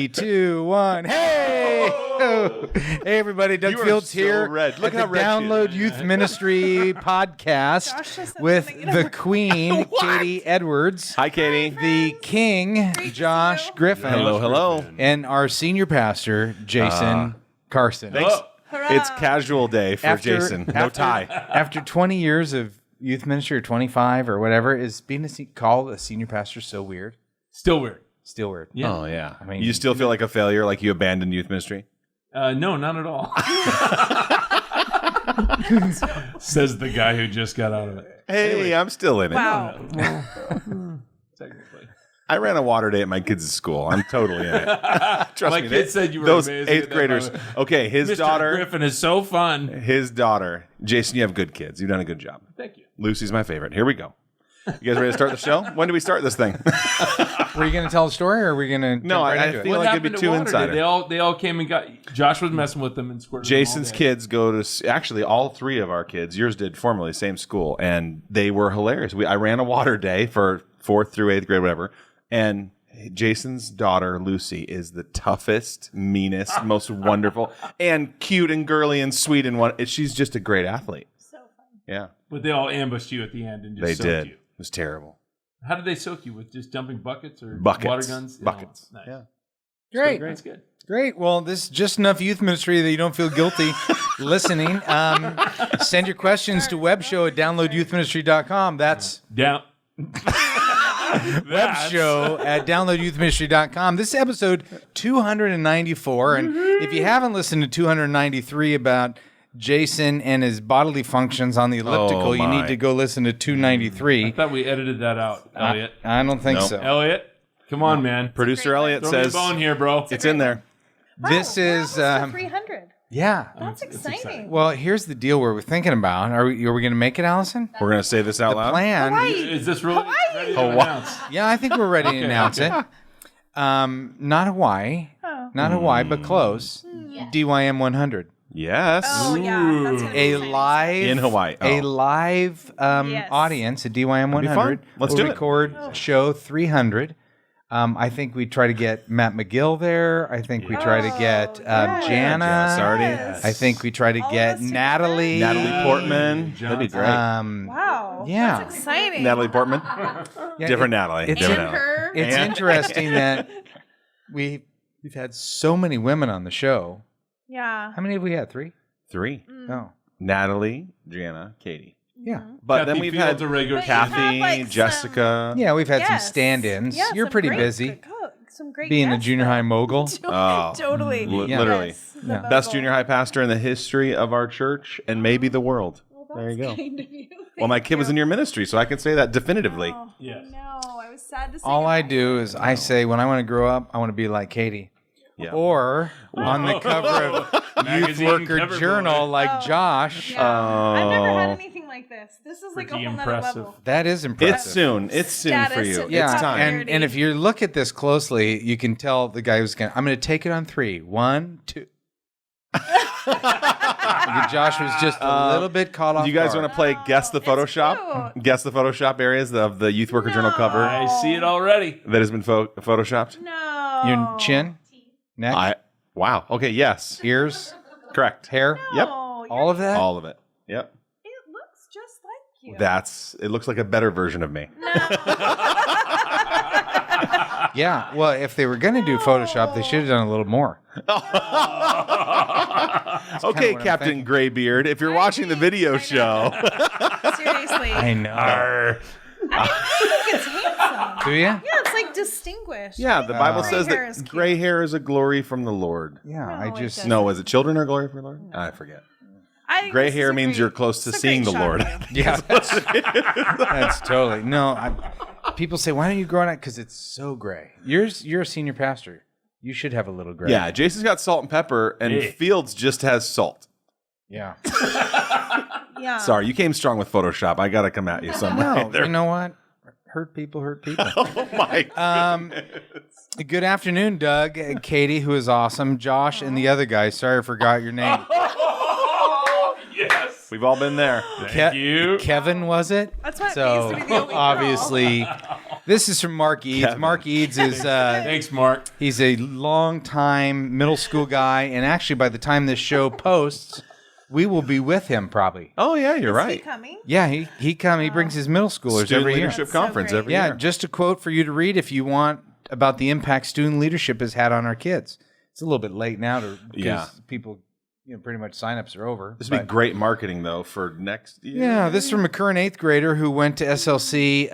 3, 2, 1. Hey! Hey, everybody. Doug Fields here. Red. Look at how the red she Download is. Youth Ministry podcast with the Queen, Katie Edwards. Hi, Katie. The King, Josh Griffin. Hello. And our senior pastor, Jason Carson. Thanks. Hurrah. It's casual day for Jason. No tie. After 20 years of youth ministry, or 25 or whatever, is being called a senior pastor so weird? Still weird. Still weird. Yeah. Oh, yeah. I mean, you still feel like a failure, like you abandoned youth ministry? No, not at all. Says the guy who just got out of it. Hey, anyway. I'm still in it. Wow. Technically. I ran a water day at my kids' school. I'm totally in it. Trust My me. kid said you were those amazing at 8th that graders. moment. Okay, his Mr. daughter. Griffin is so fun. His daughter. Jason, you have good kids. You've done a good job. Thank you. Lucy's my favorite. Here we go. You guys ready to start the show? When do we start this thing? Were you going to tell the story, or are we going to No, jump right I into feel it? What like it'd be happened too to Water Day? insider. They all came and got. Josh was messing with them and squirted Jason's them all day. kids go to, actually all 3 of our kids, yours did formerly, same school, and they were hilarious. I ran a water day for 4th through 8th grade, whatever, and Jason's daughter, Lucy, is the toughest, meanest, most wonderful, and cute and girly and sweet, and she's just a great athlete. So fun. Yeah, But they all ambushed you at the end and just they soaked did. you. It was terrible. How did they soak you? With just dumping buckets or Buckets. water guns? Buckets. Oh, nice. Yeah. Great. That's good. Great. Well, this is just enough youth ministry that you don't feel guilty listening. Send your questions to webshow at downloadyouthministry.com. That's Down. webshow at downloadyouthministry.com. This is episode 294. And if you haven't listened to 293 about Jason and his bodily functions on the elliptical, you my. need to go listen to I 293. thought we edited that out, Elliot. I don't think Nope. so. Elliot, come on, man. Producer Elliot Throw me a says bone here, bro. it's in there. This is, Wow, 300. yeah. That's exciting. Well, here's the deal we're thinking about. Are we going to make it, Allison? We're going to say this out loud. Plan. Hawaii. Is this really ready to Hawaii. announce? Yeah, I think we're ready to announce it. Not Hawaii. Oh. Not Hawaii, but close. DYM 100. Yes. Oh, yeah. That's gonna be A exciting. live In Hawaii. A Oh. live Yes. audience at DYM That'd be 100. fun. Let's we'll do it. record show 300. I think we try to get Matt McGill there. I think we try to get yes. Jana. Sardi. I think we try to All of get us together? Natalie. Natalie Portman. That'd be great. Wow. Yeah. That's exciting. Natalie Portman. Yeah, Different Natalie. it's Different And Natalie. her. It's And- interesting that we've had so many women on the show. Yeah. How many have we had? 3? 3. No. Natalie, Gianna, Katie. Yeah. But Kathy then we've Fields had a regular. But you have, Kathy, like, Jessica. Yeah, we've had some Yes. stand-ins. Yeah, You're some pretty great- busy Some great being a guests, junior though. high mogul. Oh, Totally. Yeah. Literally. Yes, the Yeah. Best vocal. junior high pastor in the history of our church and maybe the world. Well, There you that's go. kind of you. Well, my Thank kid was you. in your ministry, so I can say that definitively. Oh, Yes. No, I was sad to say All I goodbye. do is I say when I want to grow up, I want to be like Katie. Yeah. Or on the cover of Youth Magazine Worker cover Journal photo. like Oh, Josh. Yeah. I've never had Oh. anything like this. This is like Pretty a whole nother impressive. level. That is impressive. It's soon. It's soon for Status you. and Yeah, It's time. and if you look at this closely, you can tell the guy who's going to, I'm going to take it on 3. 1, 2. Josh was just a little bit caught off Do you guys guard. want to play Guess the it's Photoshop? cute. Guess the Photoshop areas of the Youth Worker Journal cover I see it already. that has been photoshopped? No. Your chin, neck, Wow. Okay, yes. ears, Correct. hair, Yep. No, all of that? All of it. Yep. It looks just like you. It looks like a better version of me. Yeah, well, if they were going to do Photoshop, they should have done a little more. Okay, what I'm Captain thinking. Graybeard, if you're watching the video show. Seriously. I know. Arr. I think it's handsome. Do you? Yeah, it's like distinguished. Yeah, the Bible Gray says hair is that cute. gray hair is a glory from the Lord. Yeah, No, I it just... doesn't. No, is it children are glory from the Lord? I forget. I think Gray this is hair a means great- you're close to it's a seeing great the shot Lord. of you. Yeah, that's totally... No, people say, why don't you grow it out? Because it's so gray. You're a senior pastor. You should have a little gray. Yeah, Jason's got salt and pepper, and Yeah. Fields just has salt. Yeah. Yeah. Sorry, you came strong with Photoshop. I got to come at you somewhere. No, you know what? Hurt people hurt people. Oh, my Good afternoon, Doug, Katie, who is awesome, Josh, and the other guy. Sorry I forgot your name. Yes. We've all been there. Thank you. Kevin, was it? That's what it So means to be the only girl. obviously, This is from Mark Eades. Kevin. Mark Eades is Thanks, Mark. he's a long-time middle school guy, and actually, by the time this show posts, we will be with him probably. Oh yeah, you're Is he right. coming? Yeah, he brings his middle schoolers Student every year. leadership That's so conference great. every Yeah, year. just a quote for you to read if you want about the impact student leadership has had on our kids. It's a little bit late now because Yeah. people, pretty much signups are over. This would be but- great marketing though for next year. Yeah, this is from a current 8th grader who went to SLC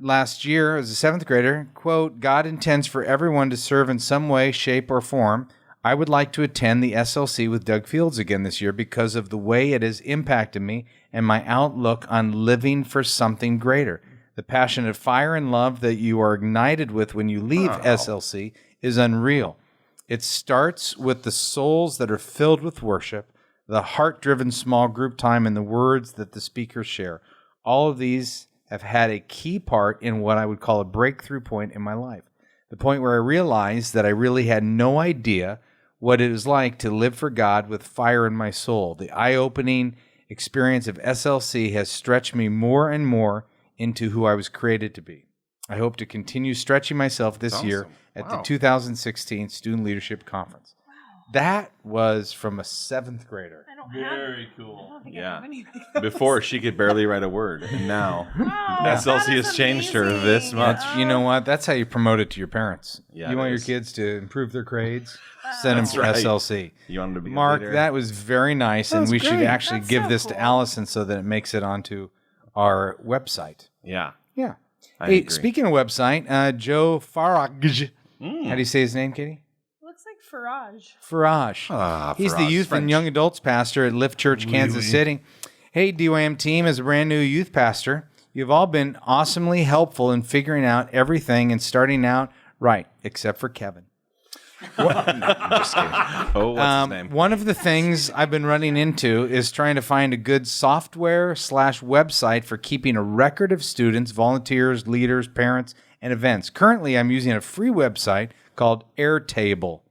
last year as a 7th grader. Quote, God intends for everyone to serve in some way, shape, or form. I would like to attend the SLC with Doug Fields again this year because of the way it has impacted me and my outlook on living for something greater. The passionate fire and love that you are ignited with when you leave SLC is unreal. It starts with the souls that are filled with worship, the heart-driven small group time, and the words that the speakers share. All of these have had a key part in what I would call a breakthrough point in my life. The point where I realized that I really had no idea what it is like to live for God with fire in my soul. The eye-opening experience of SLC has stretched me more and more into who I was created to be. I hope to continue stretching myself this That's year awesome. at Wow. the 2016 Student Leadership Conference. That was from a 7th grader. I don't Very I cool. don't think I Yeah. have anything. else. Before she could barely write a word, and now Oh, SLC that is has changed her this amazing. much. You know what? That's how you promote it to your parents. Yeah, you it want your is. kids to improve their grades? Send them That's to right. SLC. You want him to be a Mark, leader? that was very nice, and was we should great. actually That's give so this to cool. Allison so that it makes it onto our website. Yeah. Yeah. I Hey, agree. speaking of website, Joe Farage. How do you say his name, Katie? Looks like Farage. Farage. Ah, He's the Farage, youth French. and young adults pastor at Lift Church, Kansas City. Hey, DYM team, as a brand new youth pastor, you've all been awesomely helpful in figuring out everything and starting out right, except for Kevin. I'm just kidding. Oh, what's his name? One of the things I've been running into is trying to find a good software/website for keeping a record of students, volunteers, leaders, parents, and events. Currently, I'm using a free website called Airtable,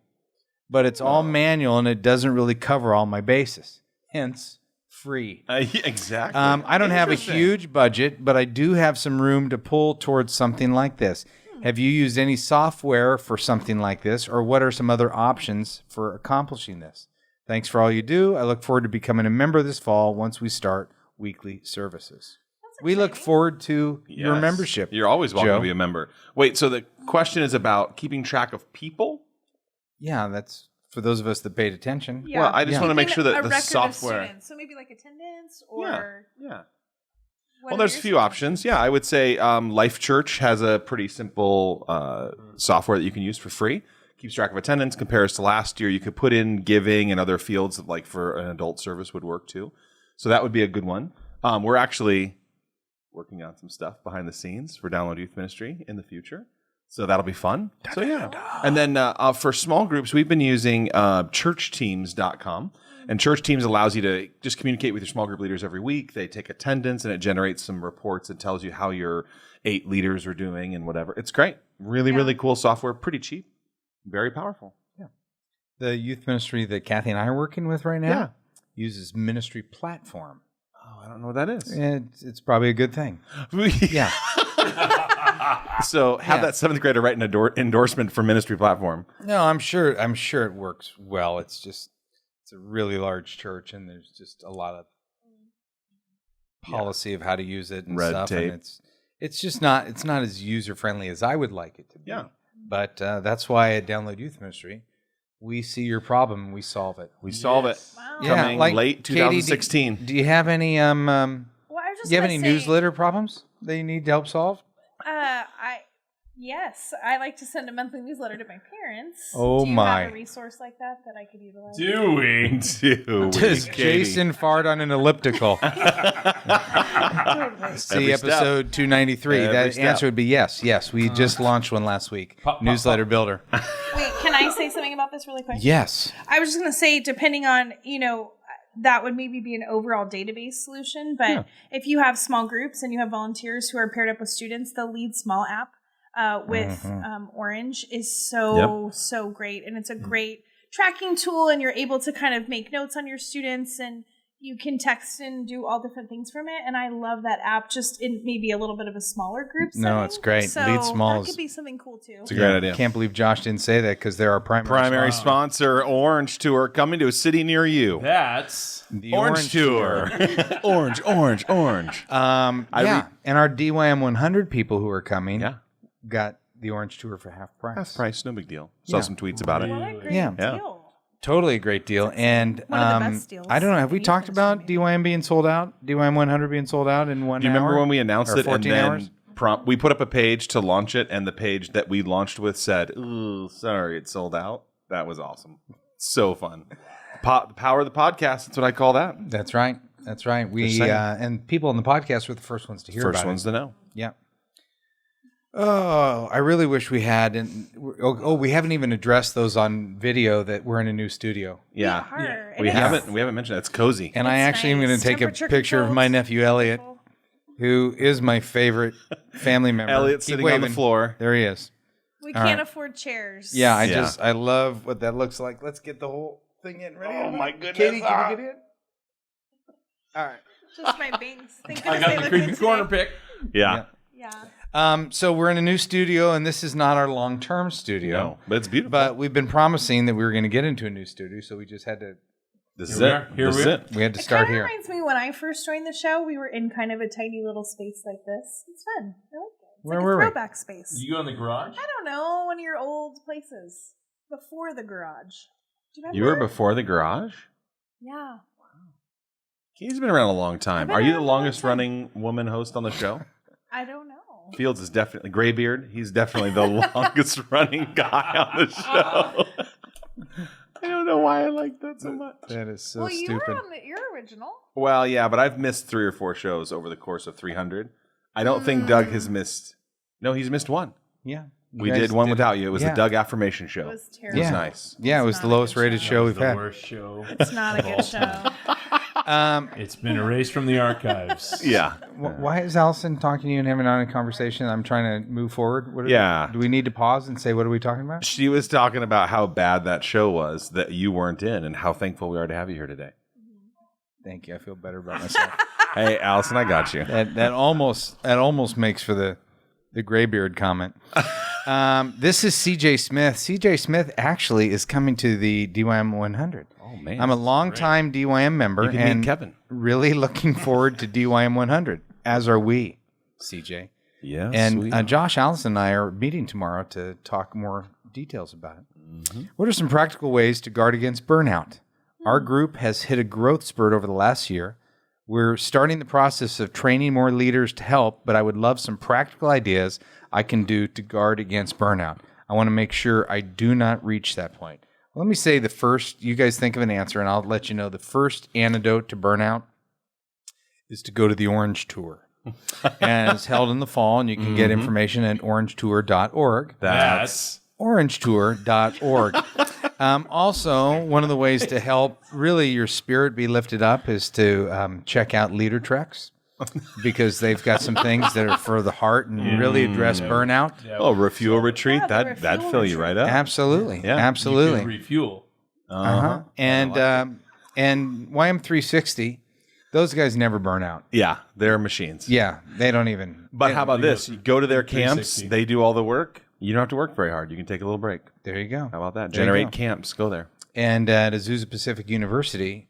but it's all manual and it doesn't really cover all my bases. Hence, free. Yeah, exactly. I don't have a Interesting. huge budget, but I do have some room to pull towards something like this. Have you used any software for something like this, or what are some other options for accomplishing this? Thanks for all you do. I look forward to becoming a member this fall once we start weekly services. We look forward to your Yes. membership. You're always welcome Joe. to be a member. Wait, so the question is about keeping track of people? Yeah, that's for those of us that paid attention. Yeah. Well, I just Yeah. want to make Keeping sure a that the record of software. students. So maybe like attendance Yeah. or. Yeah. what Well, are there's a your few options. Yeah, I would say Life Church has a pretty simple software that you can use for free. Keeps track of attendance, compares to last year. You could put in giving and other fields that, like for an adult service, would work too. So that would be a good one. We're actually working on some stuff behind the scenes for Download Youth Ministry in the future. So that'll be fun. So yeah. And then for small groups, we've been using churchteams.com. And Church Teams allows you to just communicate with your small group leaders every week. They take attendance and it generates some reports and tells you how your 8 leaders are doing and whatever. It's great. Really, really cool software. Pretty cheap. Very powerful. Yeah. The youth ministry that Kathy and I are working with right now Yeah. uses Ministry Platform. Oh, I don't know what that is. It's probably a good thing. Yeah. So have Yeah. that 7th grader write an endorsement for Ministry Platform. No, I'm sure it works well. It's a really large church and there's just a lot of policy of how to use it and Red stuff. tape. And it's just not as user friendly as I would like it to be. Yeah. But that's why at Download Youth Ministry, we see your problem and we solve it. We solve it. Wow. Coming late Katie, 2016. do you have any Well, I was just do you have gonna any say, newsletter problems that you need help solve? Yes, I like to send a monthly newsletter to my parents. Oh, Do you my. have a resource like that I could utilize? Do we? Does Jason fart on an elliptical? Totally. See Every step. episode 293. Every That step. answer would be yes. Yes, we just launched one last week. Pop, pop, Newsletter builder. Wait, can I say something about this really quick? Yes. I was just going to say, depending on, that would maybe be an overall database solution. But if you have small groups and you have volunteers who are paired up with students, the Lead Small app with Orange is so great. And it's a great tracking tool, and you're able to kind of make notes on your students. And, you can text and do all different things from it, and I love that app. Just in maybe a little bit of a smaller group setting. No, it's great. So Lead Smalls. that could be something cool too. It's a great idea. Can't believe Josh didn't say that because they're our primary Sponsor, Orange Tour, coming to a city near you. That's The Orange Tour. Orange. And our DYM 100 people who are coming got the Orange Tour for half price. Half price, no big deal. Saw some tweets about it. What a great Yeah. deal. Totally a great deal. And One of the best deals I don't know. Have we in the talked about industry, DYM being sold out? DYM 100 being sold out in 1 hour? Do you remember when we announced Or it and 14 then hours? we put up a page to launch it, and the page that we launched with said, "Ooh, sorry, it sold out." That was awesome. So fun. The power of the podcast. That's what I call that. That's right. That's right. We Just saying. and people on the podcast were the first ones to hear First about ones it. to know. Yeah. Oh, I really wish we had. And we haven't even addressed those on video that we're in a new studio. Yeah, We are. we And haven't mentioned it. It's cozy. And I It's actually am nice. going to take a Temperature picture of my controlled. nephew Elliot, who is my favorite family member. Elliot Keep sitting on the waving. floor. There he is. We All can't right. afford chairs. Yeah, Yeah. I love what that looks like. Let's get the whole thing in. Ready? Oh, my goodness. Katie, can you get in? All right. Just my bangs. Thank I goodness they got the look creepy good corner today. pick. Yeah. Yeah. So we're in a new studio, and this is not our long-term studio. No, but it's beautiful. But we've been promising that we were going to get into a new studio, so we just had to. this Here is we it. are. Here This we is are. it. We had to It start kind of here. reminds me when I first joined the show, we were in kind of a tiny little space like this. It's fun. I like it. It's Where like were a we? throwback space. You go in the garage? I don't know, one of your old places before the garage. Do you remember? You were before the garage? Yeah. He's been around a long time. I've been Are you around the a long longest time. running woman host on the show? I don't know. Fields is definitely Graybeard. He's definitely the longest running guy on the show. I don't know why I like that so much. That is so well, stupid. you were on your original. Well, yeah, but I've missed 3 or 4 shows over the course of 300. I don't think Doug has missed. No, he's missed one. Yeah. You We guys did one without you. It was yeah. the Doug affirmation show. It was It terrible. was Yeah. nice. Yeah, it was It's the not a lowest good rated show. show we've the had. worst show. It's not a good show. It's been erased from the archives. Yeah. Why is Allison talking to you and having on a conversation? I'm trying to move forward. What Yeah. Do we need to pause and say, what are we talking about? She was talking about how bad that show was that you weren't in and how thankful we are to have you here today. Thank you. I feel better about myself. Hey, Allison, I got you. that almost makes for the graybeard comment. This is CJ Smith. CJ Smith actually is coming to the DYM 100. Oh, man. I'm a longtime DYM member You can and meet Kevin. really looking forward to DYM 100, as are we, CJ. Yes. And Josh, Allison, and I are meeting tomorrow to talk more details about it. What are some practical ways to guard against burnout? Our group has hit a growth spurt over the last year. We're starting the process of training more leaders to help, but I would love some practical ideas I can do to guard against burnout. I want to make sure I do not reach that point. Let me say the first, you guys think of an answer, and I'll let you know the first antidote to burnout is to go to the Orange Tour. And it's held in the fall, and you can get information at orangetour.org. That's orangetour.org. Also, one of the ways to help really your spirit be lifted up is to check out Leader Treks, because they've got some things that are for the heart and really address burnout. refuel retreat. Yeah, the That'd refuel fill you retreat. right up. Absolutely. Yeah. Absolutely. Refuel. Uh-huh. And YM360, those guys never burn out. Yeah, they're machines. Yeah, they don't even. But how about this? You go to their camps. 360. They do all the work. You don't have to work very hard. You can take a little break. There you go. How about that? There you Generate go. camps. Go there. And at Azusa Pacific University,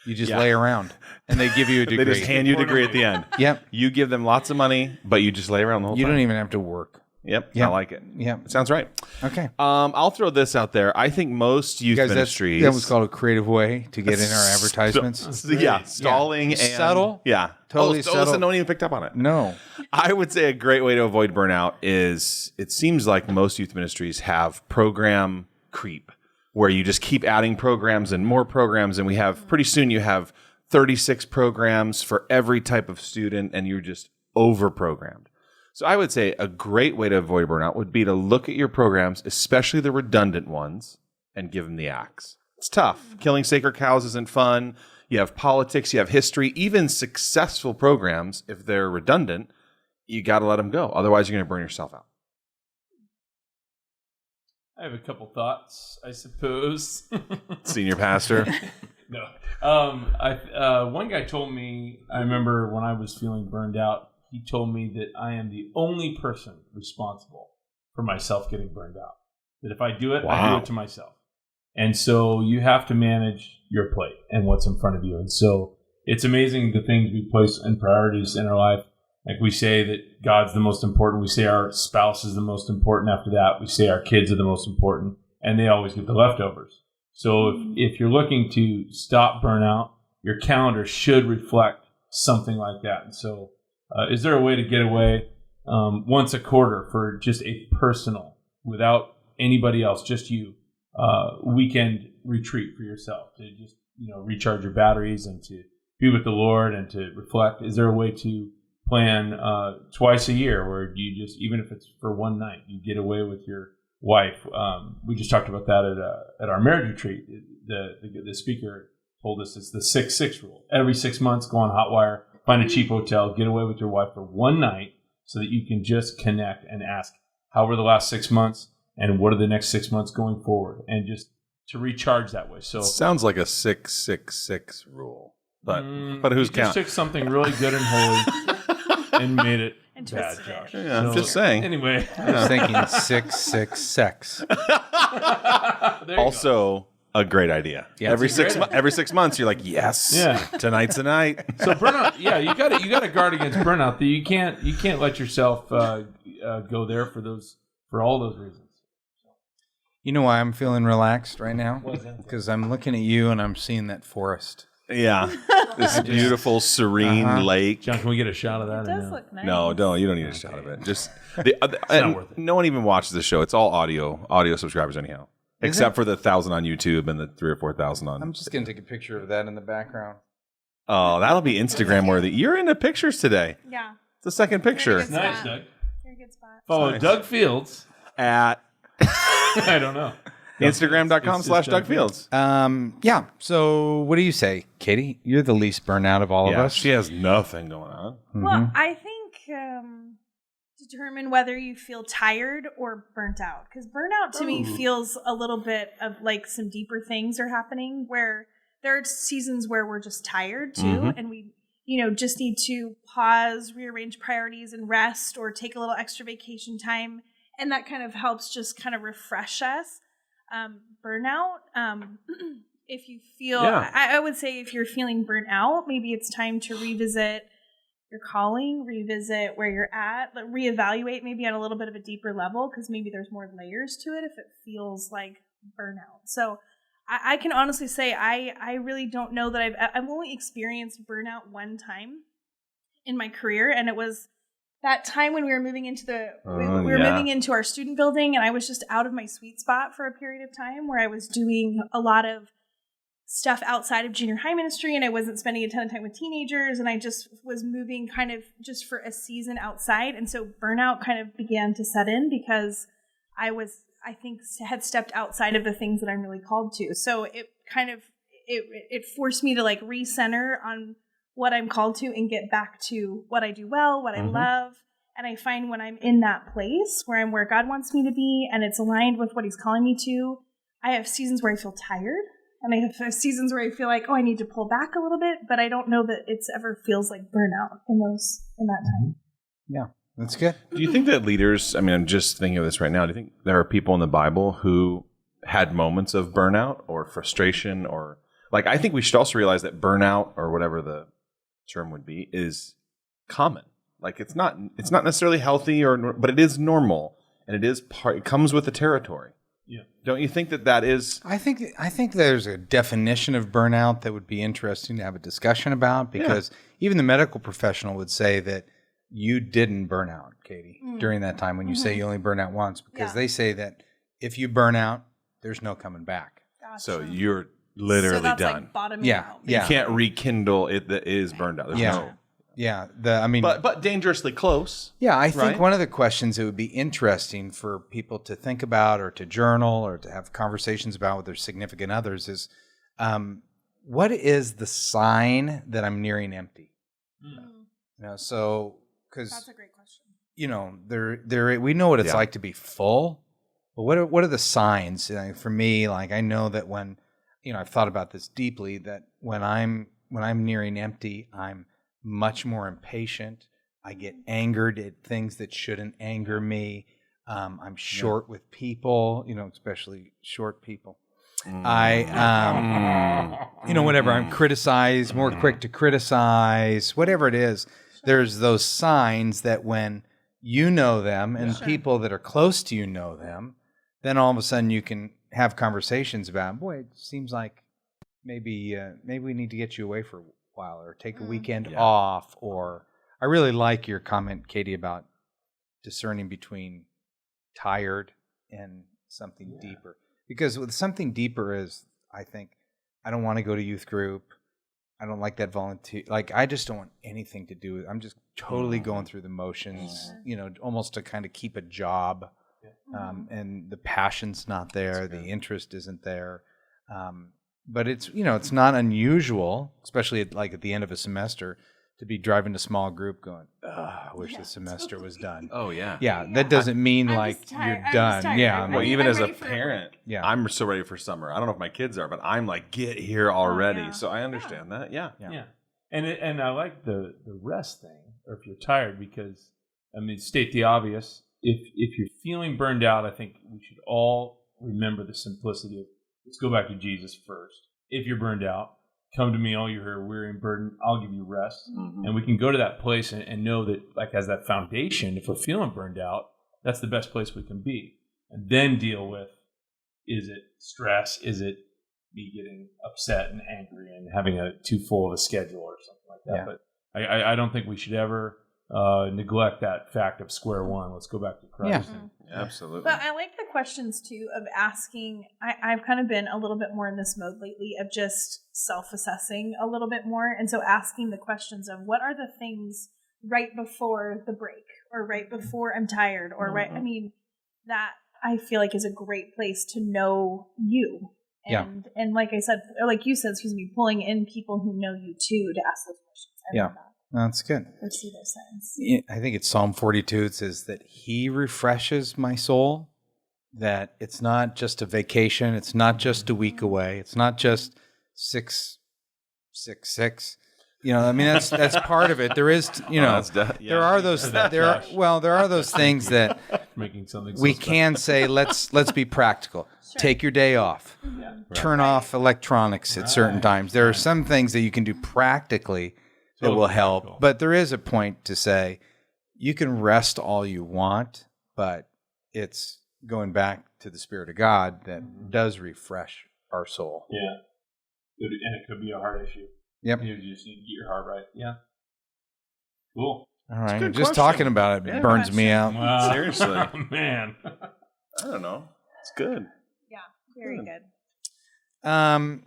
you just Yeah. lay around, and they give you a degree. They just hand you a degree at the end. Yep. You give them lots of money, but you just lay around the whole You time. don't even have to work. Yep. Yeah. I like it. Yep. Sounds right. Okay. I'll throw this out there. I think most youth Guys, ministries. that was called a creative way to get in our advertisements. Yeah, stalling and Subtle. Yeah, Totally Listen, subtle. no one even picked up on it. No. I would say a great way to avoid burnout is it seems like most youth ministries have program creep, where you just keep adding programs and more programs, and we have pretty soon you have 36 programs for every type of student, and you're just over programmed. So I would say a great way to avoid burnout would be to look at your programs, especially the redundant ones, and give them the axe. It's tough. Killing sacred cows isn't fun. You have politics, you have history, even successful programs, if they're redundant, you got to let them go. Otherwise, you're going to burn yourself out. I have a couple thoughts, I suppose. Senior pastor. No. One guy told me, I remember when I was feeling burned out, he told me that I am the only person responsible for myself getting burned out. That if I do it, I do it to myself. And so you have to manage your plate and what's in front of you. And so it's amazing the things we place in priorities in our life. Like we say that God's the most important. We say our spouse is the most important. After that, we say our kids are the most important. And they always get the leftovers. So if you're looking to stop burnout, your calendar should reflect something like that. And so is there a way to get away once a quarter for just a personal, without anybody else, just you, weekend retreat for yourself to just, recharge your batteries and to be with the Lord and to reflect? Is there a way to plan twice a year where you just, even if it's for one night, you get away with your wife? We just talked about that at our marriage retreat. The speaker told us it's the 6-6 rule. Every 6 months, go on Hotwire, find a cheap hotel, get away with your wife for one night so that you can just connect and ask, how were the last 6 months and what are the next 6 months going forward? And just to recharge that way. So sounds like a 6-6-6 rule, but who's counting? Just took something really good and holy and made it And bad, twisted Josh. it. Yeah, I'm just saying. Anyway, I was thinking 6-6 sex. there you go. Also, a great idea. Yeah, every it's a 6 every 6 months, you're like, yes, Yeah. tonight's the night. So burnout, yeah, you got to guard against burnout. You can't let yourself go there for all those reasons. You know why I'm feeling relaxed right now? Why is that? Because I'm looking at you and I'm seeing that forest. Yeah, this beautiful, serene lake. John, can we get a shot of that? It does look nice. No, don't. You don't need a shot of it. Just not worth it. no one even watches the show. It's all audio subscribers anyhow, except for the 1,000 on YouTube and the 3,000 or 4,000 on. I'm just going to take a picture of that in the background. Oh, that'll be Instagram worthy. You're into pictures today. Yeah. It's the second picture Very Nice, spot. Doug. Very good spot. Follow Nice. Doug Fields. at I don't know. Instagram.com/Doug Fields. Yeah. So what do you say, Katie? You're the least burnout of all of Yeah, us. she has nothing going on. Well, I think determine whether you feel tired or burnt out. Because burnout to me feels a little bit of like some deeper things are happening where there are seasons where we're just tired too. And we, just need to pause, rearrange priorities and rest or take a little extra vacation time. And that kind of helps just kind of refresh us. Burnout, if you feel, I would say if you're feeling burnt out, maybe it's time to revisit your calling, revisit where you're at, reevaluate maybe at a little bit of a deeper level because maybe there's more layers to it if it feels like burnout. So I can honestly say I really don't know that I've only experienced burnout one time in my career, and it was that time when we were moving into moving into our student building, and I was just out of my sweet spot for a period of time where I was doing a lot of stuff outside of junior high ministry, and I wasn't spending a ton of time with teenagers, and I just was moving kind of just for a season outside. And so burnout kind of began to set in because I think had stepped outside of the things that I'm really called to. So it kind of, it forced me to like recenter on what I'm called to and get back to what I do well, what I love. And I find when I'm in that place where I'm where God wants me to be and it's aligned with what he's calling me to, I have seasons where I feel tired and I have seasons where I feel like, I need to pull back a little bit, but I don't know that it's ever feels like burnout in that time. Yeah, that's good. Do you think that leaders, I'm just thinking of this right now, do you think there are people in the Bible who had moments of burnout or frustration or I think we should also realize that burnout or whatever the term would be is common. It's not necessarily healthy but it is normal and it comes with the territory. Yeah. Don't you think that is? I think there's a definition of burnout that would be interesting to have a discussion about because even the medical professional would say that you didn't burn out, Katie, during that time when you say you only burn out once because they say that if you burn out, there's no coming back. Gotcha. So you're literally that's done. Like bottoming out. You can't rekindle it that is burned out. There's no. Yeah. But dangerously close. Yeah, I think right? one of the questions that would be interesting for people to think about or to journal or to have conversations about with their significant others is what is the sign that I'm nearing empty? So because that's a great question. We know what it's like to be full, but what are the signs? For me, I know that when I've thought about this deeply, that when I'm nearing empty, I'm much more impatient. I get angered at things that shouldn't anger me. I'm short with people, especially short people. Whatever, I'm criticized, more quick to criticize, whatever it is. There's those signs that when you know them and people that are close to you know them, then all of a sudden you can have conversations about, boy, it seems like maybe we need to get you away for a while, or take a weekend off. Or I really like your comment, Katie, about discerning between tired and something deeper. Because with something deeper is, I think, I don't want to go to youth group. I don't like that volunteer. Like, I just don't want anything to do with it. I'm just totally going through the motions, almost to kind of keep a job. And the passion's not there. The interest isn't there. But it's, it's not unusual, especially at the end of a semester, to be driving a small group going, I wish the semester was done. Oh, yeah. Yeah, that doesn't mean you're done. Yeah. Well, even as a parent, I'm so ready for summer. I don't know if my kids are, but I'm like, get here already. So I understand that. Yeah. And I like the rest thing, or if you're tired, because, state the obvious. If you're feeling burned out, I think we should all remember the simplicity of, let's go back to Jesus first. If you're burned out, come to me, all you who are weary and burdened, I'll give you rest. And we can go to that place and know that, as that foundation, if we're feeling burned out, that's the best place we can be. And then deal with, is it stress? Is it me getting upset and angry and having too full of a schedule or something like that? But I don't think we should ever neglect that fact of square one. Let's go back to Christ. Absolutely. But I like the questions too of asking. I've kind of been a little bit more in this mode lately of just self-assessing a little bit more. And so asking the questions of, what are the things right before the break, or right before I'm tired, or that I feel like is a great place to know you. And like I said, or like you said, pulling in people who know you too to ask those questions. I love that. That's good. Or see those signs. I think it's Psalm 42. It says that He refreshes my soul, that it's not just a vacation. It's not just a week away. It's not just 666. That's part of it. There is, there are those things that Making something we can say, let's be practical. Sure. Take your day off. Turn off electronics at certain times. There are some things that you can do practically that will help. But there is a point to say, you can rest all you want, but it's going back to the Spirit of God that does refresh our soul. Yeah. And it could be a heart issue. Yep. You just need to get your heart right. Yeah. Cool. All right. Just talking about it burns me out. Wow. Seriously. Man. I don't know. It's good. Yeah. Very good.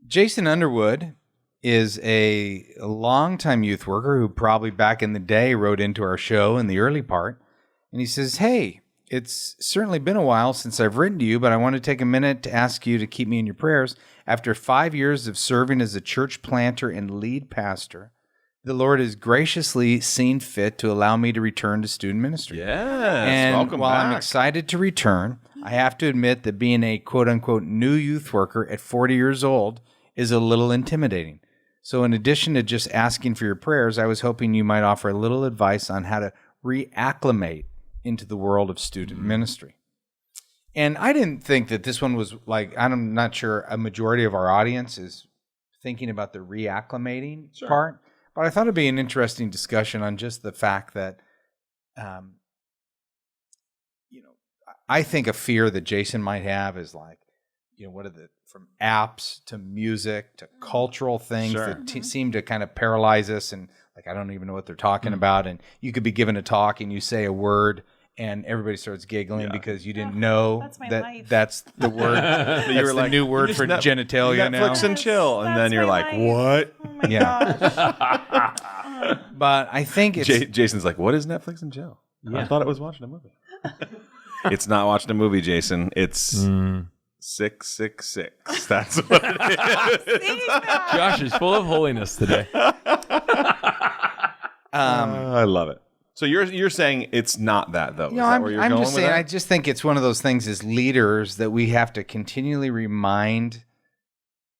Jason Underwood is a longtime youth worker who probably back in the day wrote into our show in the early part. And he says, hey, it's certainly been a while since I've written to you, but I want to take a minute to ask you to keep me in your prayers. After 5 years of serving as a church planter and lead pastor, the Lord has graciously seen fit to allow me to return to student ministry. Yes, and welcome while back. I'm excited to return, I have to admit that being a quote-unquote new youth worker at 40 years old is a little intimidating. So in addition to just asking for your prayers, I was hoping you might offer a little advice on how to reacclimate into the world of student ministry. And I didn't think that this one was I'm not sure a majority of our audience is thinking about the reacclimating part, but I thought it'd be an interesting discussion on just the fact that, I think a fear that Jason might have is from apps to music to cultural things that seem to kind of paralyze us, and I don't even know what they're talking about. And you could be given a talk and you say a word and everybody starts giggling because you didn't know that's the word. That's the new word for genitalia now. Netflix and chill, and then you're like, what? Oh my gosh. But I think it's... Jason's like, what is Netflix and chill? I thought it was watching a movie. It's not watching a movie, Jason. It's 666. That's what it is. Josh is full of holiness today. I love it. So you're saying it's not that, though? No, is that where you're I'm going just with saying. that? I just think it's one of those things as leaders that we have to continually remind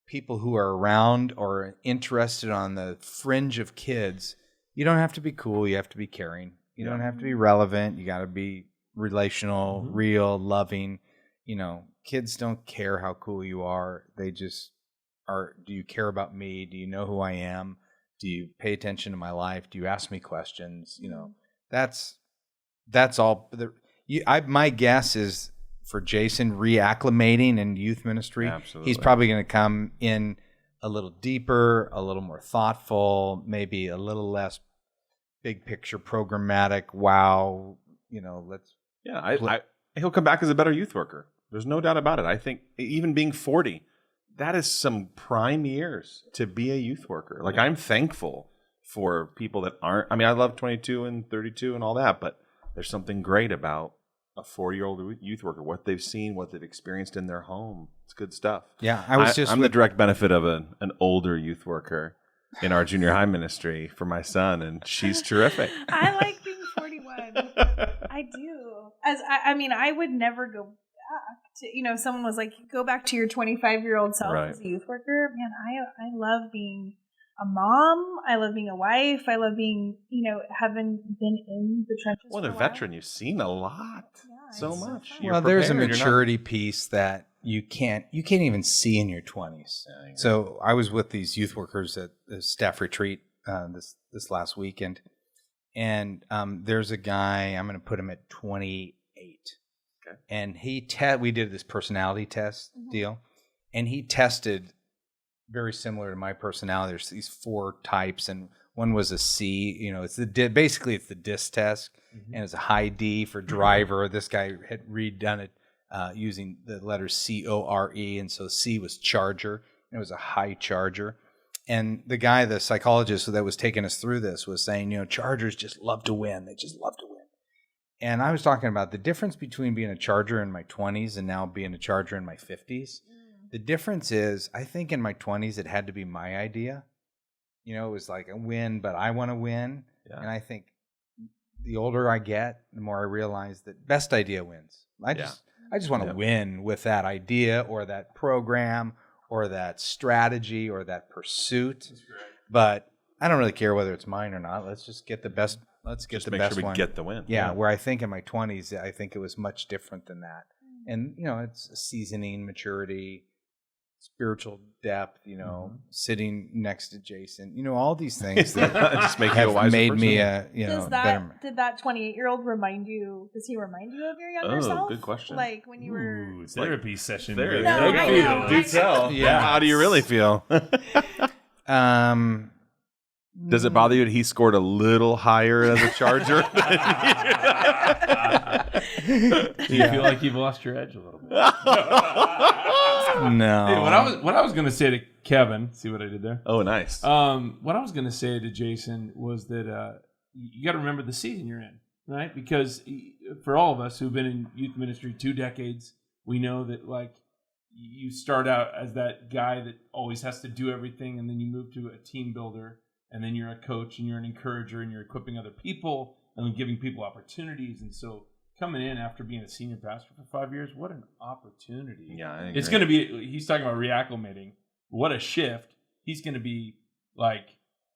people who are around or interested on the fringe of kids, you don't have to be cool. You have to be caring. You don't have to be relevant. You got to be relational, real, loving. Kids don't care how cool you are. They just are. Do you care about me? Do you know who I am? Do you pay attention to my life? Do you ask me questions? That's all. My guess is for Jason reacclimating in youth ministry, Absolutely. he's probably going to come in a little deeper, a little more thoughtful, maybe a little less big picture programmatic. Wow, let's. Yeah, he'll come back as a better youth worker. There's no doubt about it. I think even being 40, that is some prime years to be a youth worker. Like, I'm thankful for people that aren't. I mean, I love 22 and 32 and all that, but there's something great about a 40-year-old youth worker, what they've seen, what they've experienced in their home. It's good stuff. Yeah, I'm the direct benefit of an older youth worker in our junior high ministry for my son, and she's terrific. I like being 41. I do. I would never go back to, someone was like, go back to your 25-year-old self as a youth worker. Man, I love being a mom. I love being a wife. I love being, having been in the trenches. Well, a veteran, you've seen a lot, so much. Well, there's a maturity piece that you can't even see in your 20s. Yeah, so I was with these youth workers at the staff retreat this last weekend, and there's a guy, I'm going to put him at 28, and we did this personality test deal, and he tested very similar to my personality. There's these 4 types, and one was a C. It's basically it's the DISC test, and it's a high D for driver. This guy had redone it using the letters CORE, and so C was charger, and it was a high charger. And the guy, the psychologist that was taking us through this, was saying, chargers just love to win. They just love to win. And I was talking about the difference between being a charger in my 20s and now being a charger in my 50s. The difference is, I think in my 20s, it had to be my idea. It was like a win, but I want to win. Yeah. And I think the older I get, the more I realize that best idea wins. I just want to win with that idea or that program or that strategy or that pursuit. But I don't really care whether it's mine or not. Let's just get the best. Let's get the best one. Just make sure we get the win. Yeah, where I think in my 20s, I think it was much different than that. And, it's seasoning, maturity, spiritual depth, sitting next to Jason, all these things that just make you a wiser made person. me a better. Did that 28-year-old does he remind you of your younger self? Good question. Like when you were therapy session. Therapy. Do tell. Yeah. How do you really feel? Does it bother you that he scored a little higher as a charger? Do you feel like you've lost your edge a little bit? No. Hey, what I was going to say to Kevin, see what I did there? Oh, nice. What I was going to say to Jason was that you got to remember the season you're in, right? Because for all of us who've been in youth ministry 2 decades, we know that like you start out as that guy that always has to do everything, and then you move to a team builder, and then you're a coach, and you're an encourager, and you're equipping other people, and then giving people opportunities. And so coming in after being a senior pastor for 5 years, what an opportunity. Yeah, it's going to be, he's talking about reacclimating. What a shift. He's going to be like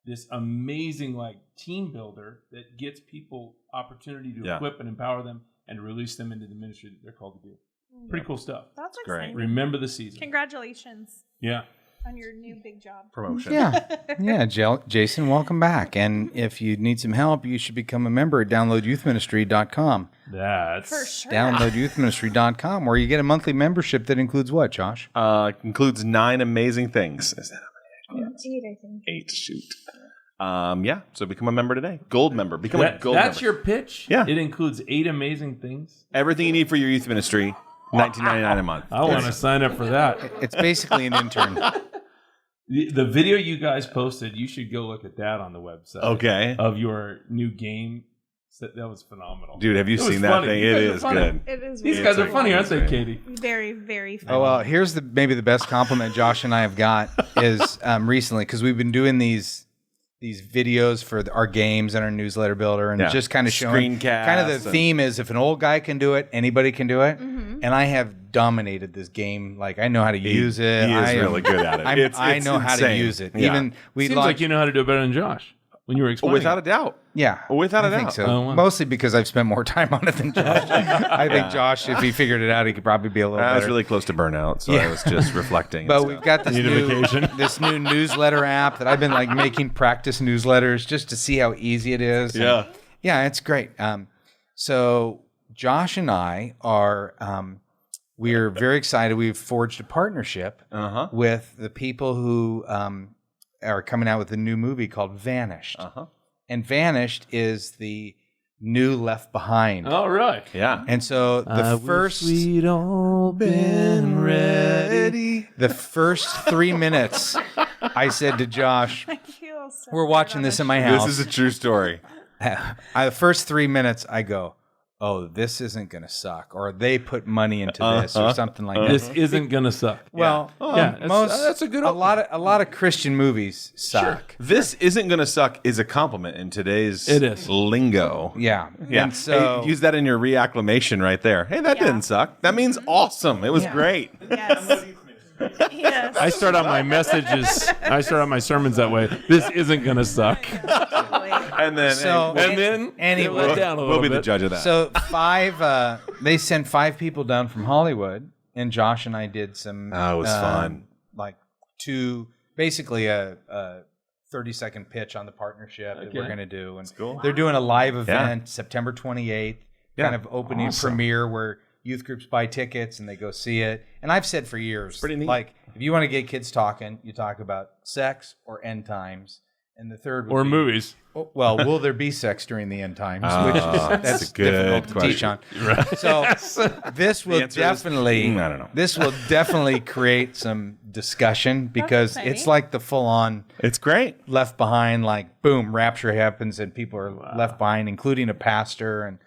this amazing like team builder that gets people opportunity to equip and empower them and to release them into the ministry that they're called to do. Pretty cool stuff. That's great. Remember the season. Congratulations. Yeah. On your new big job. Promotion. Yeah, Jason, welcome back. And if you need some help, you should become a member at downloadyouthministry.com. That's for sure. Downloadyouthministry.com, where you get a monthly membership that includes what, Josh? Includes 9 amazing things. Is that how many? 8, I think. 8, shoot. So become a member today. Gold member. Become a gold member. That's your pitch? Yeah. It includes 8 amazing things? Everything you need for your youth ministry, $19.99 a month. I want to sign up for that. It's basically an intern. The video you guys posted, you should go look at that on the website. Okay. Of your new game. That was phenomenal. Dude, have you seen that thing? It is good. It is. These guys are funny, aren't they, Katie? Very, very funny. Oh, well, here's maybe the best compliment Josh and I have got is recently, because we've been doing these these videos for our games and our newsletter builder, and just kind of showing. Kind of the theme is if an old guy can do it, anybody can do it. And I have dominated this game. Like I know how to use it. He is really good at it. I know how to use it. Yeah. Even Seems like you know how to do it better than Josh when you were explaining. Without a doubt. Yeah, Without a doubt. I think so. Oh, wow. Mostly because I've spent more time on it than Josh. I think Josh, if he figured it out, he could probably be a little I was better. really close to burnout, so I was just reflecting. But we've got this Need a new, vacation. this new newsletter app that I've been like making practice newsletters just to see how easy it is. Yeah. And, yeah, it's great. So Josh and I are we're very excited. We've forged a partnership with the people who are coming out with a new movie called Vanished. And Vanished is the new Left Behind. Oh, right. Yeah. And so the first we'd all been ready. the first 3 minutes, I said to Josh, I feel so we're watching this in my This house. is a true story. The first 3 minutes, I go, oh, this isn't going to suck. Or they put money into this or something like that. This isn't going to suck. Well, Yeah, that's a good a lot of Christian movies suck. This isn't going to suck is a compliment in today's It is. lingo. Yeah. Yeah. And so Hey, use that in your reacclamation right there. Hey, that didn't suck. That means awesome. It was great. Yes. Yes. I start out my messages. I start out my sermons that way. This isn't going to suck. And then So- hey, And then Anyway. it went down a little we'll be bit. the judge of that. So they sent 5 people down from Hollywood, and Josh and I did some. Oh, it was fun. Like basically a 30-second pitch on the partnership that we're going to do, and cool. they're doing a live event September 28th, Yeah. kind of opening premiere where youth groups buy tickets and they go see it. And I've said for years, pretty neat. like if you want to get kids talking, you talk about sex or end times. And the third would Or be, movies. well, will there be sex during the end times? Oh, Which that's is a good difficult to teach on. So this will answer is, definitely, I don't know. This will definitely create some discussion because exciting. it's like the full-on It's great. Left Behind. Like boom, rapture happens and people are left behind, including a pastor, and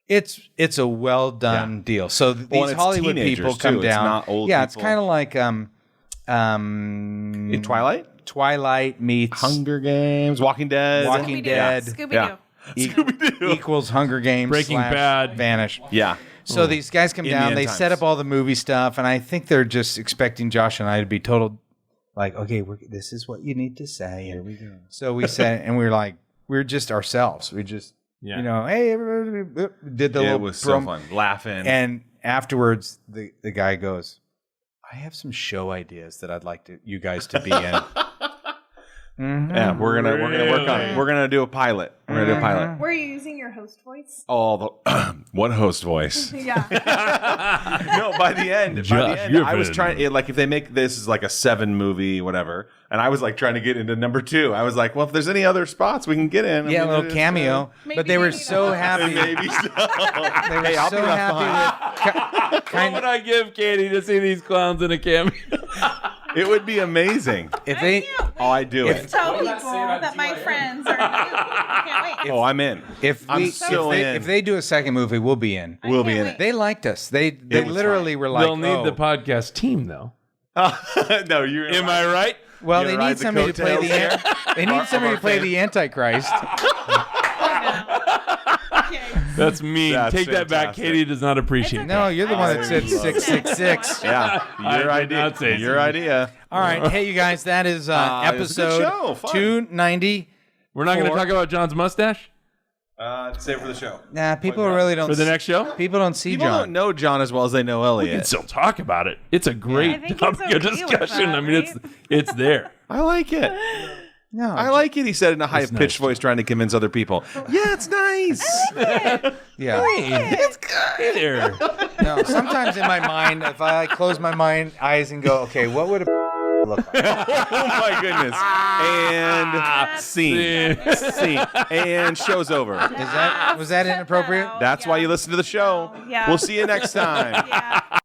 it's a well done deal. So these Well, and it's Hollywood teenagers, people come too. It's down. not old yeah, it's people. kind of like In Twilight, Twilight meets Hunger Games, Walking Dead. Walking Dead. Scooby-Doo. Yeah. equals Hunger Games, Breaking / Bad. Vanish. Yeah. So these guys come In the down, end they times. set up all the movie stuff, and I think they're just expecting Josh and I to be total, like, okay, this is what you need to say. Here we go. So we said, and we were like, we're just ourselves. We just, Yeah. hey, everybody, did the It little was so prom- fun. Laughing. And afterwards, the guy goes, I have some show ideas that I'd like you guys to be in. yeah, we're gonna work on it. We're gonna do a pilot. We're gonna do a pilot. Were you using your host voice? Oh, what host voice? Yeah. No, by the end, Josh I was Griffin. trying. Like, if they make this is like a 7 movie, whatever, and I was like trying to get into number 2. I was like, well, if there's any other spots we can get in, Yeah, a I mean, little cameo. Maybe But they were you need so a- happy. maybe so. They were Hey, I'll so be left happy with What would I give Katie to see these clowns in a cameo? It would be amazing. if they Oh, I do it. Tell people that my friends are new. I can't wait. Oh, I'm in. if so in. if they do a second movie, we'll be in. We'll be can't in wait. it. They liked us. They was literally were like, They'll need oh. the podcast team, though. No, you're. Am I right? Well, You they ride need the somebody to play coattails the they need somebody to play the Antichrist. Okay. That's mean. That's Take that back. fantastic. Katie does not appreciate No, you're the one that said love it. 666. Yeah, I your did idea. not say Your so. idea. All right, hey you guys, that is it was a good episode show. Fun. 290. We're not going to talk about John's mustache Save it for the show. Nah, people really don't. for the next show? People don't see People John. don't know John as well as they know We can Elliot. still talk about it. It's a I great think topic he's of okay with discussion. that, I mean, it's there. I like it. No, I like it. He said in a high pitched nice. voice, trying to convince other people. Yeah, it's nice. yeah. Hey there. No, sometimes in my mind, if I close my eyes and go, okay, what would a look like? Oh my goodness. And scene. Scene. And show's over. Was that inappropriate? That's why you listen to the show. Yeah. We'll see you next time. Yeah.